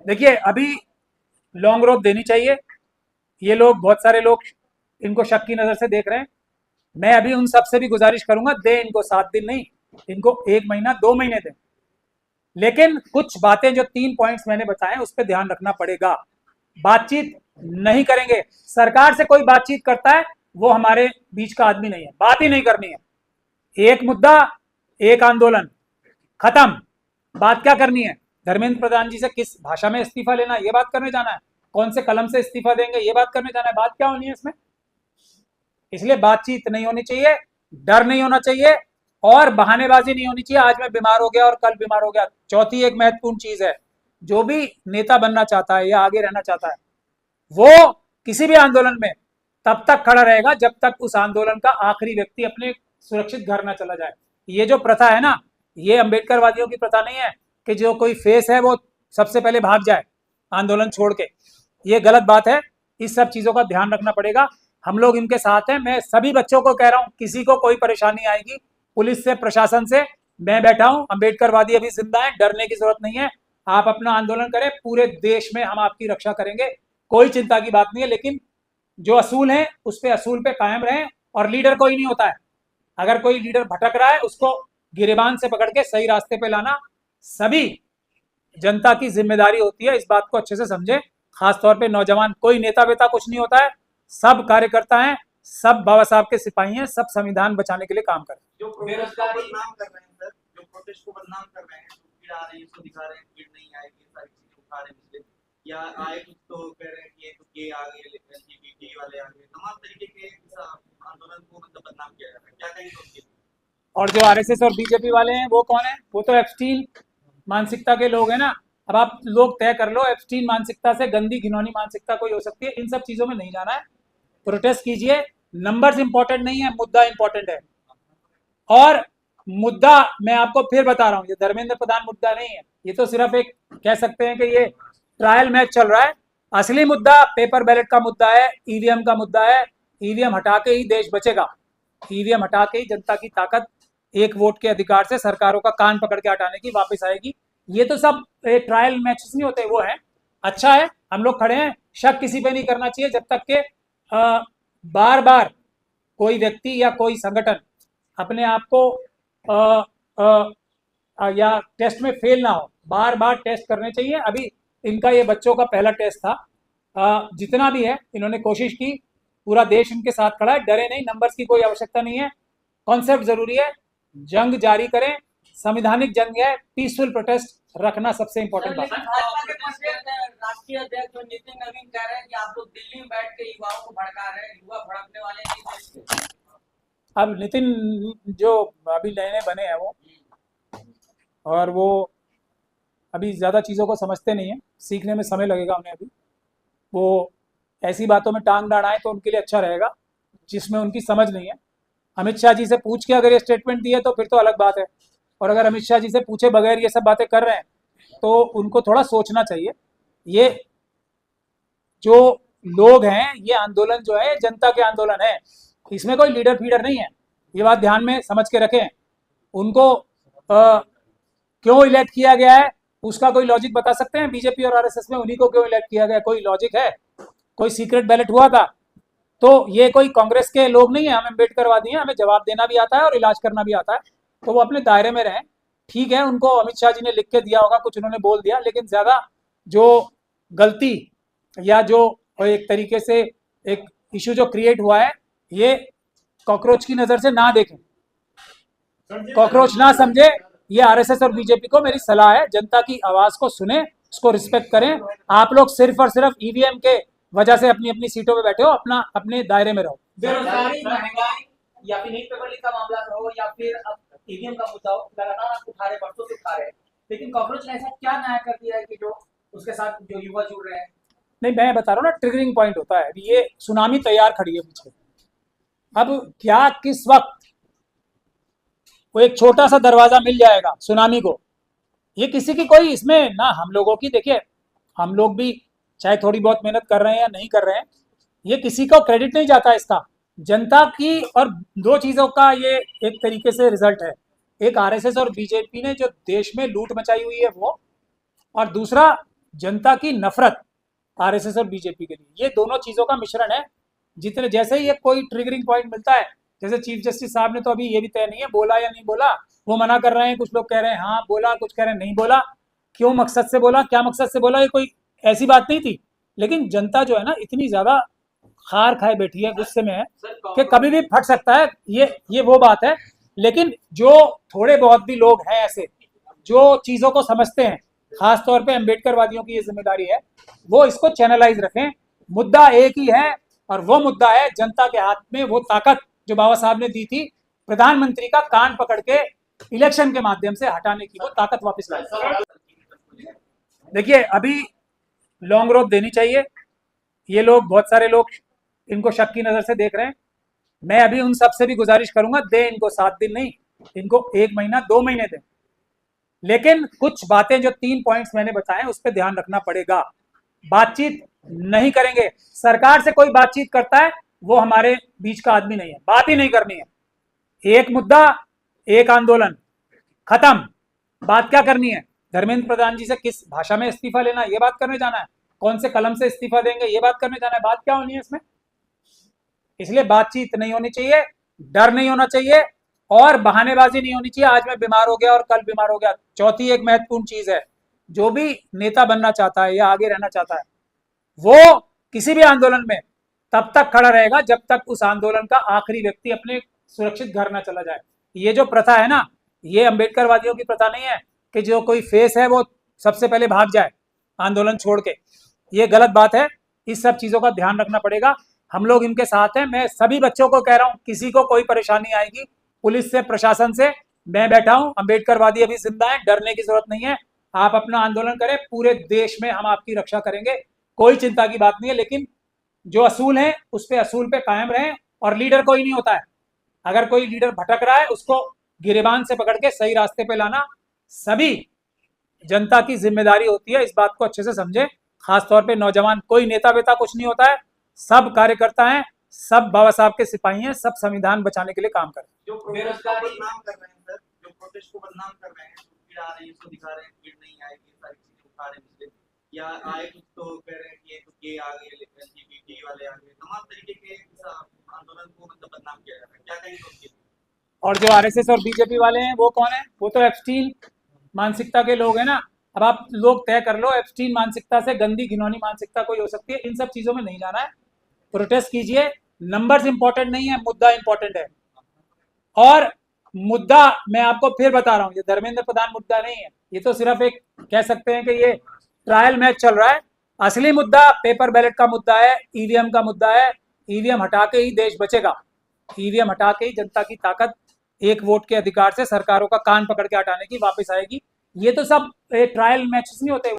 देखिए, अभी long rope देनी चाहिए। ये लोग, बहुत सारे लोग इनको शक की नज़र से देख रहे हैं। मैं अभी उन सबसे भी गुजारिश करूंगा, दे इनको 7 दिन नहीं, इनको 1 महीना 2 महीने दें। लेकिन कुछ बातें जो 3 पॉइंट्स मैंने बताए उस पर ध्यान रखना पड़ेगा। बातचीत नहीं करेंगे, सरकार से कोई बातचीत करता है वो हमारे बीच का आदमी नहीं है, बात ही नहीं करनी है। एक मुद्दा, एक आंदोलन, खत्म। बात क्या करनी है? धर्मेंद्र प्रधान जी से किस भाषा में इस्तीफा लेना है ये बात करने जाना है, कौन से कलम से इस्तीफा देंगे ये बात करने जाना है। बात क्या होनी है इसमें? इसलिए बातचीत नहीं होनी चाहिए, डर नहीं होना चाहिए और बहानेबाजी नहीं होनी चाहिए। आज मैं बीमार हो गया और कल बीमार हो गया। चौथी एक महत्वपूर्ण चीज है, जो भी नेता बनना चाहता है या आगे रहना चाहता है वो किसी भी आंदोलन में तब तक खड़ा रहेगा जब तक उस आंदोलन का आखिरी व्यक्ति अपने सुरक्षित घर न चला जाए। ये जो प्रथा है ना, ये अंबेडकरवादियों की प्रथा नहीं है कि जो कोई फेस है वो सबसे पहले भाग जाए आंदोलन छोड़ के। ये गलत बात है। इस सब चीजों का ध्यान रखना पड़ेगा। हम लोग इनके साथ हैं। मैं सभी बच्चों को कह रहा हूं, किसी को कोई परेशानी आएगी पुलिस से, प्रशासन से, मैं बैठा हूं। अंबेडकरवादी अभी जिंदा है, डरने की जरूरत नहीं है। आप अपना आंदोलन करें, पूरे देश में हम आपकी रक्षा करेंगे, कोई चिंता की बात नहीं है। लेकिन जो असूल है उस पे असूल पे कायम रहें। और लीडर कोई नहीं होता है, अगर कोई लीडर भटक रहा है उसको गिरेबान से पकड़ के सही रास्ते पे लाना सभी जनता की जिम्मेदारी होती है। इस बात को अच्छे से समझे, खासतौर पे नौजवान। कोई नेता वेता कुछ नहीं होता है, सब कार्यकर्ता हैं, सब बाबा साहब के सिपाही हैं, सब संविधान बचाने के लिए काम कर रहे हैं। जो बेरोजगारी बदनाम कर रहे हैं सर, जो प्रोटेस्ट को बदनाम कर रहे हैं, जो भीड़ आ रही है उसको दिखा रहे हैं भीड़ नहीं आएगी, सारी चीजें उठा रहे हैं, या आए तो कह रहे हैं कि ये आ गए, एलजीबीटी वाले आ गए, तमाम तरीके के आंदोलन को मतलब बदनाम किया जा रहा है। क्या कहेंगे उसके? और जो आरएसएस और बीजेपी वाले हैं वो कौन है? वो तो एप्स्टीन मानसिकता के लोग हैं ना। अब आप लोग तय कर लो, एप्स्टीन मानसिकता से गंदी घिनौनी मानसिकता कोई हो सकती है। इन सब चीजों में नहीं जाना है, प्रोटेस्ट कीजिए। नंबर्स इंपॉर्टेंट नहीं है, मुद्दा इंपॉर्टेंट है। और मुद्दा मैं आपको फिर बता रहा हूं, ये धर्मेंद्र प्रधान मुद्दा नहीं है, ये तो सिर्फ एक कह सकते हैं कि ये ट्रायल मैच चल रहा है। असली मुद्दा पेपर बैलेट का मुद्दा है, ईवीएम का मुद्दा है। ईवीएम हटा के ही देश बचेगा, ईवीएम हटा के ही जनता की ताकत एक वोट के अधिकार से सरकारों का कान पकड़ के हटाने की वापस आएगी। ये तो सब ट्रायल मैचेस नहीं होते, वो है। अच्छा है, हम लोग खड़े हैं। शक किसी पे नहीं करना चाहिए जब तक के बार बार कोई व्यक्ति या कोई संगठन अपने आप को या टेस्ट में फेल ना हो। बार बार टेस्ट करने चाहिए। अभी इनका ये बच्चों का पहला टेस्ट था। जितना भी है इन्होंने कोशिश की, पूरा देश इनके साथ खड़ा है, डरे नहीं। नंबर्स की कोई आवश्यकता नहीं है, कॉन्सेप्ट जरूरी है। जंग जारी करें, संविधानिक जंग है, पीसफुल प्रोटेस्ट रखना सबसे इंपॉर्टेंट बात है। राष्ट्रीय अध्यक्ष नितिन नवीन कह रहे हैं कि आप लोग दिल्ली में बैठ के युवाओं को भड़का रहे हैं, युवा भड़कने वाले नहीं देश के। अब नितिन जो अभी नए नए बने हैं वो, और वो अभी ज़्यादा चीज़ों को समझते नहीं है, सीखने में समय लगेगा उन्हें। अभी वो ऐसी बातों में टांग अड़ाएं तो उनके लिए अच्छा रहेगा जिसमें उनकी समझ नहीं है। अमित शाह जी से पूछ के अगर ये स्टेटमेंट दिए तो फिर तो अलग बात है। और अगर अमित शाह जी से पूछे बगैर ये सब बातें कर रहे हैं तो उनको थोड़ा सोचना चाहिए। ये जो लोग हैं, ये आंदोलन जो है जनता के आंदोलन है, इसमें कोई लीडर फीडर नहीं है। ये बात ध्यान में समझ के रखें। उनको क्यों इलेक्ट किया गया है उसका कोई लॉजिक बता सकते हैं? बीजेपी और आरएसएस में उन्हीं को क्यों इलेक्ट किया गया, कोई लॉजिक है? कोई सीक्रेट बैलेट हुआ था? तो ये कोई कांग्रेस के लोग नहीं है, हम अम्बेडकरवादी हैं, हमें जवाब देना भी आता है और इलाज करना भी आता है। तो वो अपने दायरे में रहें। ठीक है, उनको अमित शाह जी ने लिख के दिया होगा, कुछ उन्होंने बोल दिया, लेकिन ज्यादा जो गलती या जो एक तरीके से एक इशू जो क्रिएट हुआ है, ये कॉकरोच की नजर से ना देखें, कॉकरोच ना समझे। ये आरएसएस और बीजेपी को मेरी सलाह है, जनता की आवाज को सुने, उसको रिस्पेक्ट करें। आप लोग सिर्फ और सिर्फ ईवीएम के वजह से अपनी अपनी सीटों पे बैठे हो, अपना अपने दायरे में रहो। बेरोजगारी, महंगाई या फिर नीट पेपर लीक का मामला हो या फिर अब ईवीएम का मुद्दा हो, लगातार आप उठा रहे, बरसों से उठा रहे हैं, लेकिन कॉकरोच ने ऐसा क्या नया कर दिया है कि जो उसके साथ जो युवा जुड़ रहे हैं? नहीं, मैं बता रहा हूँ ना, ट्रिगरिंग पॉइंट होता है। ये सुनामी तैयार खड़ी है पीछे। अब क्या किस वक्त वो एक छोटा सा दरवाजा मिल जाएगा सुनामी को, ये किसी की कोई इसमें ना, हम लोगों की, देखिए हम लोग भी चाहे थोड़ी बहुत मेहनत कर रहे हैं या नहीं कर रहे हैं, ये किसी को क्रेडिट नहीं जाता इसका, जनता की। और दो चीजों का ये एक तरीके से रिजल्ट है। एक, आरएसएस और बीजेपी ने जो देश में लूट मचाई हुई है वो, और दूसरा जनता की नफरत आरएसएस और बीजेपी के लिए। ये दोनों चीजों का मिश्रण है। जितने जैसे ही ये कोई ट्रिगरिंग पॉइंट मिलता है, जैसे चीफ जस्टिस साहब ने तो अभी ये भी तय नहीं है बोला या नहीं बोला, वो मना कर रहे हैं, कुछ लोग कह रहे हैं हाँ बोला, कुछ कह रहे हैं नहीं बोला। क्यों मकसद से बोला, क्या मकसद से बोला, ये कोई ऐसी बात नहीं थी। लेकिन जनता जो है ना इतनी ज्यादा खार खाए बैठी है, गुस्से में है कि कभी भी फट सकता है। ये वो बात है। लेकिन जो थोड़े बहुत भी लोग हैं ऐसे जो चीजों को समझते हैं, खासतौर पे अम्बेडकरवादियों की ये जिम्मेदारी है, वो इसको चैनलाइज रखें। मुद्दा एक ही है और वो मुद्दा है जनता के हाथ में वो ताकत जो बाबा साहब ने दी थी, प्रधानमंत्री का कान पकड़ के इलेक्शन के माध्यम से हटाने की, वो ताकत वापस लाए। देखिए अभी लॉन्ग रोप देनी चाहिए। ये लोग बहुत सारे लोग इनको शक की नजर से देख रहे हैं। मैं अभी उन सबसे भी गुजारिश करूंगा, दे इनको 7 दिन नहीं, इनको 1 महीना 2 महीने दें। लेकिन कुछ बातें जो 3 पॉइंट्स मैंने बताए उस पर ध्यान रखना पड़ेगा। बातचीत नहीं करेंगे, सरकार से कोई बातचीत करता है वो हमारे बीच का आदमी नहीं है, बात ही नहीं करनी है। एक मुद्दा, एक आंदोलन, खत्म। बात क्या करनी है, धर्मेंद्र प्रधान जी से किस भाषा में इस्तीफा लेना है ये बात करने जाना है, कौन से कलम से इस्तीफा देंगे ये बात करने जाना है। बात क्या होनी है इसमें? इसलिए बातचीत नहीं होनी चाहिए, डर नहीं होना चाहिए और बहानेबाजी नहीं होनी चाहिए। आज मैं बीमार हो गया और कल बीमार हो गया। चौथी एक महत्वपूर्ण चीज है, जो भी नेता बनना चाहता है या आगे रहना चाहता है वो किसी भी आंदोलन में तब तक खड़ा रहेगा जब तक उस आंदोलन का आखिरी व्यक्ति अपने सुरक्षित घर ना चला जाए। ये जो प्रथा है ना, ये अम्बेडकरवादियों की प्रथा नहीं है कि जो कोई फेस है वो सबसे पहले भाग जाए आंदोलन छोड़ के। ये गलत बात है। इस सब चीजों का ध्यान रखना पड़ेगा। हम लोग इनके साथ हैं। मैं सभी बच्चों को कह रहा हूं, किसी को कोई परेशानी आएगी पुलिस से, प्रशासन से, मैं बैठा हूं। अम्बेडकरवादी अभी जिंदा है, डरने की जरूरत नहीं है। आप अपना आंदोलन करें, पूरे देश में हम आपकी रक्षा करेंगे, कोई चिंता की बात नहीं है। लेकिन जो असूल है उस पे असूल पे कायम रहें। और लीडर कोई नहीं होता है, अगर कोई लीडर भटक रहा है उसको गिरेबान से पकड़ के सही रास्ते पे लाना सभी जनता की जिम्मेदारी होती है। इस बात को अच्छे से समझे, खासतौर पे नौजवान। कोई नेता वेता कुछ नहीं होता है, सब कार्यकर्ता हैं, सब बाबा साहब के सिपाही हैं, सब संविधान बचाने के लिए काम कर रहे हैं। जो बेरोजगारी बदनाम कर रहे हैं सर, जो प्रोटेस्ट को बदनाम कर रहे हैं, जो भीड़ आ रही है उसको दिखा रहे हैं भीड़ नहीं आएगी, ये सारी चीजें उठा रहे हैं मुझसे, या आए कुछ तो कह रहे हैं कि ये तो ये आ गए, एलजीबीटी वाले आ गए, तमाम तरीके के आंदोलन को मतलब बदनाम किया जा रहा है। क्या कहेंगे उसके? और जो आरएसएस और बीजेपी वाले हैं वो कौन है? वो तो एप्स्टीन मानसिकता के लोग हैं ना। अब आप लोग तय कर लो, एप्स्टीन मानसिकता से गंदी घिनौनी मानसिकता कोई हो सकती है। इन सब चीजों में नहीं जाना है, प्रोटेस्ट कीजिए। नंबर्स इंपॉर्टेंट नहीं है, मुद्दा इंपॉर्टेंट है। और मुद्दा मैं आपको फिर बता रहा हूं, ये धर्मेंद्र प्रधान मुद्दा नहीं है, ये तो सिर्फ एक कह सकते हैं कि ये ट्रायल मैच चल रहा है। असली मुद्दा पेपर बैलेट का मुद्दा है, ईवीएम का मुद्दा है। ईवीएम हटा के ही देश बचेगा, ईवीएम हटा के ही जनता की ताकत एक वोट के अधिकार से सरकारों का कान पकड़ के हटाने की वापस आएगी। ये तो सब ट्रायल मैचेस नहीं होते।